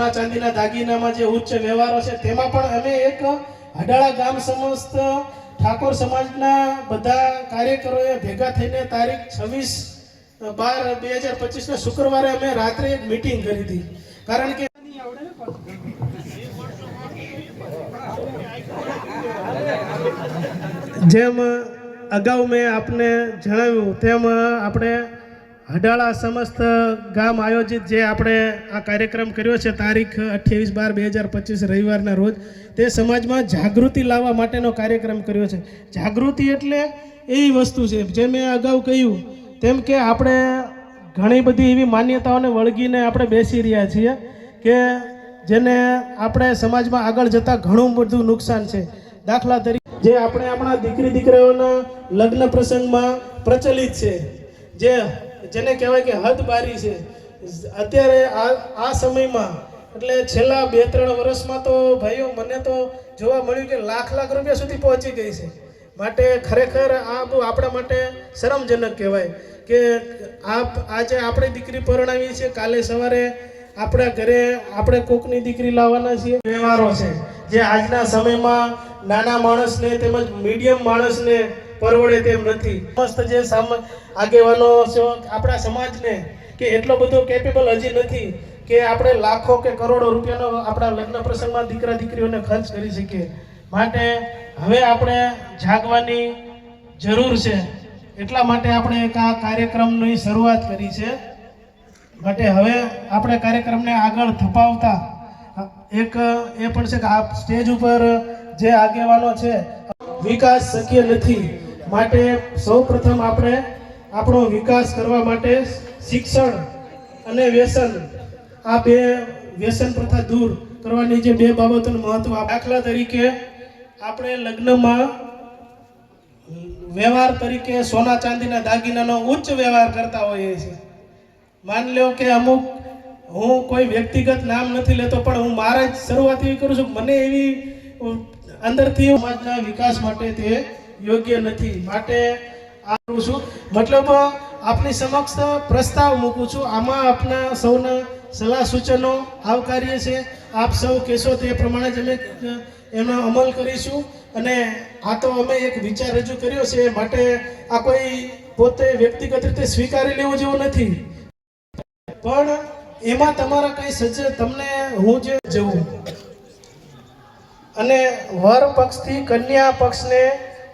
સોના ચાંદીના દાગીનામાં જે ઉચ્ચ વ્યવહારો છે તેમાં પણ અમે એક હડાળા ગામ સમસ્ત ઠાકોર સમાજના બધા કાર્યકરોએ ભેગા થઈને તારીખ 26/12/2025 શુક્રવારે અમે રાત્રે એક મીટિંગ કરી હતી. કારણ કે જેમ અગાઉ મેં આપને જણાવ્યું તેમ આપણે હડાળા સમસ્ત ગામ આયોજિત જે આપણે આ કાર્યક્રમ કર્યો છે તારીખ 28/12/2025 રવિવારના રોજ, તે સમાજમાં જાગૃતિ લાવવા માટેનો કાર્યક્રમ કર્યો છે. જાગૃતિ એટલે એવી વસ્તુ છે જે મેં અગાઉ કહ્યું તેમ કે આપણે ઘણી બધી એવી માન્યતાઓને વળગીને આપણે બેસી રહ્યા છીએ કે જેને આપણે સમાજમાં આગળ જતાં ઘણું બધું નુકસાન છે. દાખલા તરીકે જે આપણે આપણા દીકરી દીકરાઓના લગ્ન પ્રસંગમાં પ્રચલિત છે, જેને કહેવાય કે હદબારી છે. અત્યારે આ સમયમાં એટલે છેલ્લા 2-3 વર્ષમાં તો ભાઈઓ મને તો જોવા મળ્યું કે લાખ રૂપિયા સુધી પહોંચી ગઈ છે. માટે ખરેખર આ બહુ આપણા માટે શરમજનક કહેવાય કે આજે આપણી દીકરી પરણાવી છે, કાલે સવારે આપણા ઘરે આપણે કોકની દીકરી લાવવાના છીએ. વ્યવહારો છે જે આજના સમયમાં નાના માણસને તેમજ મીડિયમ માણસને પરવડે તેમ નથી. મસ્ત જે આગેવાનો છે આપણા સમાજને કે એટલો બધો કેપેબલ હજી નથી કે આપણે લાખો કે કરોડો રૂપિયાનો આપણા લગ્ન પ્રસંગમાં દીકરા દીકરીઓને ખર્ચ કરી શકીએ. માટે હવે આપણે જાગવાની જરૂર છે. એટલા માટે આપણે એક આ કાર્યક્રમની શરૂઆત કરી છે. માટે હવે આપણે કાર્યક્રમને આગળ ધપાવતા એક એ પણ છે કે આ સ્ટેજ ઉપર જે આગેવાનો છે, વિકાસ શક્ય નથી. માટે સૌ પ્રથમ આપણે આપણો વિકાસ કરવા માટે શિક્ષણ અને વ્યસન, આ બે વ્યસન પ્રથા દૂર કરવાની જે બે બાબતોનું મહત્વ. દાખલા તરીકે આપણે લગ્નમાં વ્યવહાર તરીકે સોના ચાંદીના દાગીનાનો ઉચ્ચ વ્યવહાર કરતા હોઈએ છીએ. માન લો કે અમુક, હું કોઈ વ્યક્તિગત નામ નથી લેતો, પણ હું મારા જ શરૂઆત એવી કરું છું, મને એવી અંદરથી સમાજના વિકાસ માટે તે યોગ્ય નથી. માટે આ કરું છું, મતલબ આપની સમક્ષ પ્રસ્તાવ મૂકું છું. આમાં આપના સૌના સલાહ સૂચનો આવકાર્ય છે. આપ સૌ કહેશો તે પ્રમાણે જ અમે એનો અમલ કરીશું. અને આ તો અમે એક વિચાર રજૂ કર્યો છે, માટે આ કોઈ પોતે વ્યક્તિગત રીતે સ્વીકારી લેવું જેવું નથી, પણ એમાં તમારા કઈ તમને હું જે જવું અને વર પક્ષથી કન્યા પક્ષને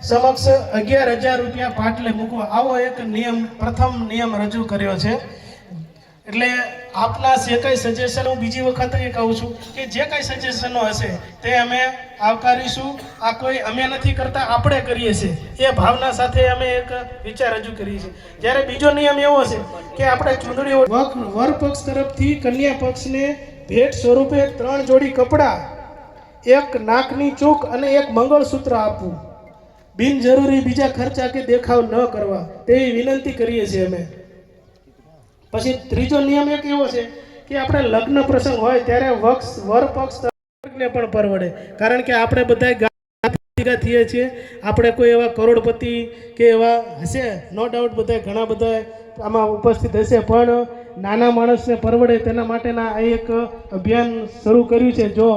સમક્ષ 11,000 રૂપિયા પાટલે મૂકવા, આવો એક નિયમ, પ્રથમ નિયમ રજૂ કર્યો છે. એટલે આપના જે કંઈ સજેશન, હું બીજી વખત એ કહું છું કે જે કંઈ સજેશનો હશે તે અમે આવકારીશું. આ કોઈ અમે નથી કરતા, આપણે કરીએ છીએ એ ભાવના સાથે અમે એક વિચાર રજૂ કરીએ છીએ. જ્યારે બીજો નિયમ એવો છે કે આપણે ચૂંટણી વર પક્ષ તરફથી કન્યા પક્ષને ભેટ સ્વરૂપે 3 જોડી કપડાં, 1 નાકની ચૂક અને 1 મંગળસૂત્ર આપવું. બિનજરૂરી બીજા ખર્ચા કે દેખાવ ન કરવા તેવી વિનંતી કરીએ છીએ અમે. પછી ત્રીજો નિયમ એક એવો છે કે આપણે લગ્ન પ્રસંગ હોય ત્યારે વર પક્ષ ને પણ પરવડે. કારણ કે આપણે બધા ભેગા થઈએ છીએ, આપણે કોઈ એવા કરોડપતિ કે એવા હશે, નો ડાઉટ બધા ઘણા બધા આમાં ઉપસ્થિત હશે, પણ નાના માણસને પરવડે તેના માટેના આ એક અભિયાન શરૂ કર્યું છે. જો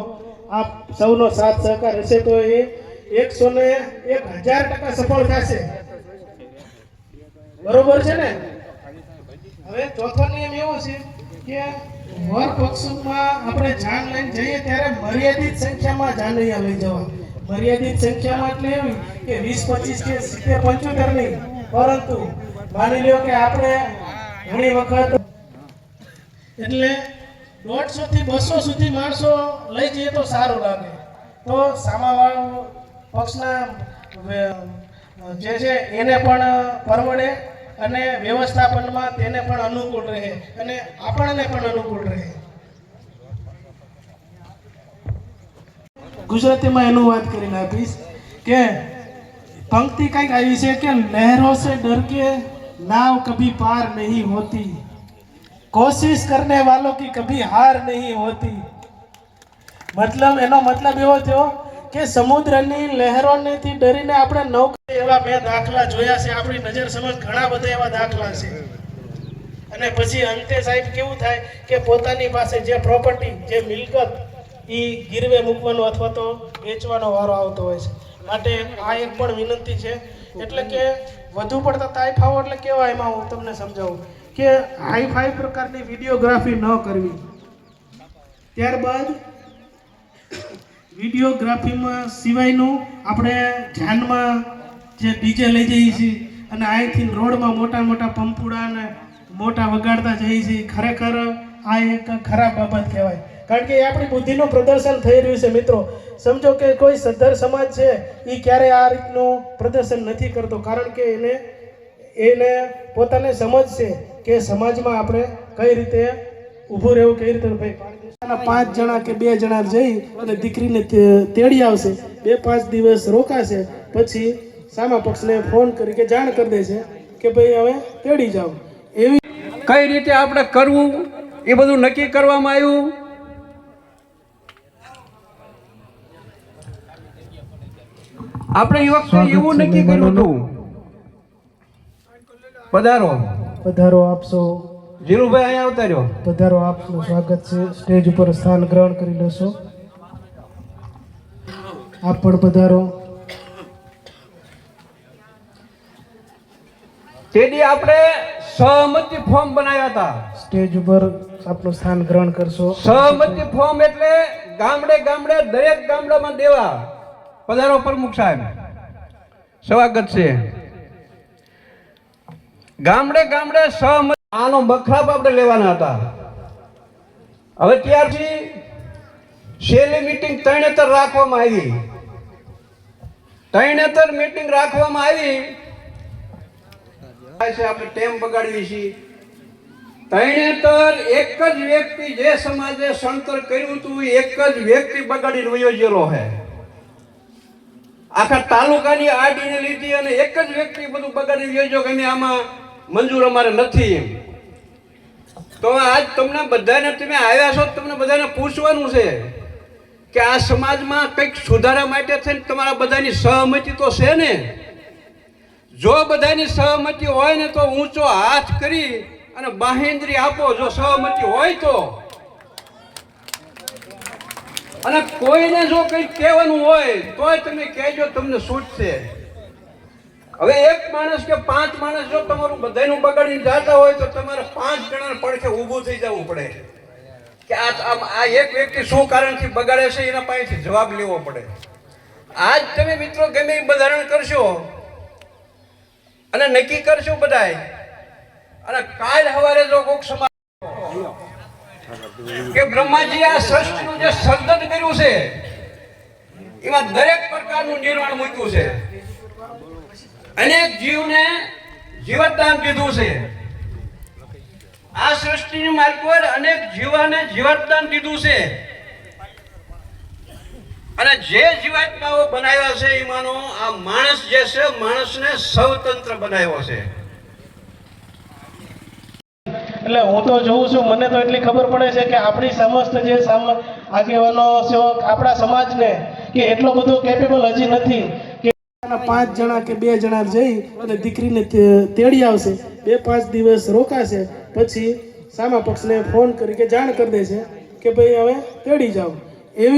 આપ સૌનો સાથ સહકાર હશે તો એ 101,000% સફળ થશે. બરોબર છે ને? હવે ચોથો નિયમ એવો છે કે વર પક્ષમાં આપણે જાન લઈને જઈએ ત્યારે મર્યાદિત સંખ્યામાં જાનૈયા લઈ જવા. મર્યાદિત સંખ્યામાં એટલે એવી કે 20, 25 કે 70, 75 નહીં, પરંતુ માની લો કે આપણે ઘણી વખત એટલે 150 થી 200 સુધી માણસો લઈ જઈએ તો સારું લાગે. તો સામાવાળા પક્ષના જે છે એને પણ પરવડે અને વ્યવસ્થાપનમાં તેને પણ અનુકૂળ રહે અને આપણને પણ અનુકૂળ રહે. ગુજરાતીમાં એનું વાત કરીને આપીશ કે पंक्ति कई आई है कि लहरों से डर के नाव कभी पार नहीं होती, कोशिश करने वालों की कभी हार नहीं होती। मतलब एनो मतलब एवो थयो કે સમુદ્રની લહેરોથી ડરીને આપણે નૌકા એવા મેં દાખલા જોયા છે, આપણી નજર સમક્ષ ઘણા બધા એવા દાખલા છે અને પછી અંતે સાહેબ કેવું થાય કે પોતાની પાસે જે પ્રોપર્ટી જે મિલકત એ ગીરવે મૂકવાનો અથવા તો વેચવાનો વારો આવતો હોય છે. માટે આ એક પણ વિનંતી છે. એટલે કે વધુ પડતા તાઇફાઓ એટલે કેવા, એમાં હું તમને સમજાવું કે હાઈફાઈ પ્રકારની વિડીયોગ્રાફી ન કરવી. ત્યારબાદ વિડીયોગ્રાફીમાં સિવાયનું આપણે ધ્યાનમાં જે ડીજે લઈ જઈએ છીએ અને અહીંથી રોડમાં મોટા મોટા પંપુડા અને મોટા વગાડતા જઈએ છીએ, ખરેખર આ એક ખરાબ બાબત કહેવાય. કારણ કે એ આપણી બુદ્ધિનું પ્રદર્શન થઈ રહ્યું છે. મિત્રો સમજો કે કોઈ સદ્ધર સમાજ છે એ ક્યારેય આ રીતનું પ્રદર્શન નથી કરતો, કારણ કે એને પોતાને સમજ છે કે સમાજમાં આપણે કઈ રીતે ઊભું રહેવું, કઈ રીતે ભાઈ 5 જણા કે 2 જણા જઈ અને દીકરીને તેડી આવશે, 2-5 દિવસ રોકાશે, પછી સામા પક્ષને ફોન કરી કે જાણ કરી દે છે કે ભાઈ હવે તેડી જાઓ. એવી કઈ રીતે આપણે કરવું એ બધું નક્કી કરવામાં આવ્યું. આપણે એ વખતે એવું નક્કી કર્યું હતું. પધારો પધારો, આપશો જીરુભાઈ અહીંયા આવતા રહ્યો. પધારો, આપનું સ્વાગત છે. સ્ટેજ ઉપર સ્થાન ગ્રહણ કરી લેશો. આપ પણ પધારો. તેથી આપણે સહમતિ ફોર્મ બનાવ્યા હતા. સ્ટેજ ઉપર આપનું સ્થાન ગ્રહણ કરશો. સહમતિ ફોર્મ એટલે ગામડે ગામડે દરેક ગામડામાં દેવા. પધારો પ્રમુખ સાહેબ, સ્વાગત છે. ગામડે ગામડે સહમતિ, આનો બખરાબ આપણે લેવાના હતા. હવે ત્યારથી છેલ્લી મીટિંગ તરણેતર રાખવામાં આવી. તરણેતર મીટિંગ રાખવામાં આવી છે. આપણે ટેમ બગાડવી છીએ. તરણેતર એક જ વ્યક્તિ, જે સમાજે સણતર કર્યું હતું એક જ વ્યક્તિ બગાડીને વયો ગયેલો છે. આખા તાલુકાની આડીને લીધી અને એક જ વ્યક્તિ બધું બગાડી વયો ગયો કે આમાં મંજૂર અમારે નથી. તો આજ તમને બધાને, તમે આવ્યા છો, તમને બધાને પૂછવાનું છે કે આ સમાજમાં કંઈક સુધારા માટે થઈને તમારા બધાની સહમતિ તો છે ને? જો બધાની સહમતિ હોય ને તો ઊંચો હાથ કરી અને બાહેંધરી આપો, જો સહમતિ હોય તો. અને કોઈને જો કંઈક કહેવાનું હોય તોય તમે કહેજો, તમને છૂટશે. હવે એક માણસ કે 5 માણસ જો તમારું બધાનું બગાડીને જતા હોય તો તમારે 5 જણાને પડખે ઊભું થઈ જવું પડે કે આ એક વ્યક્તિ શું કારણથી બગાડે છે, એના પાસેથી જવાબ લેવો પડે. આજ તમે મિત્રો ગમે એ બંધારણ કરશો અને નક્કી કરશો બધાય, અને કાલ સવારે જો કોઈક સમાજ કે બ્રહ્માજી આ સૃષ્ટિનું જે સર્જન કર્યું છે એમાં દરેક પ્રકારનું નિર્માણ મૂક્યું છે, અનેક જીવને જીવતદાન દીધું છે. આ સૃષ્ટિની માલકોર અનેક જીવાને જીવતદાન દીધું છે, અને જે જીવાત્માઓ બનાવ્યા છે એમાંનો આ માણસ જે છે, માણસને સ્વતંત્ર બનાવ્યો છે. એટલે હું તો જોઉં છું, મને તો એટલી ખબર પડે છે કે આપણી સમસ્ત જે આગેવાનો છે આપણા સમાજને કે એટલો બધો કેપેબલ હજી નથી કે 5 જણા કે 2 જણા જઈ અને દીકરીને તેડી આવશે, 2-5 દિવસ રોકાશે, પછી સામા પક્ષને ફોન કરી કે જાણ કરી દે છે કે ભાઈ હવે તેડી જાઓ. એવી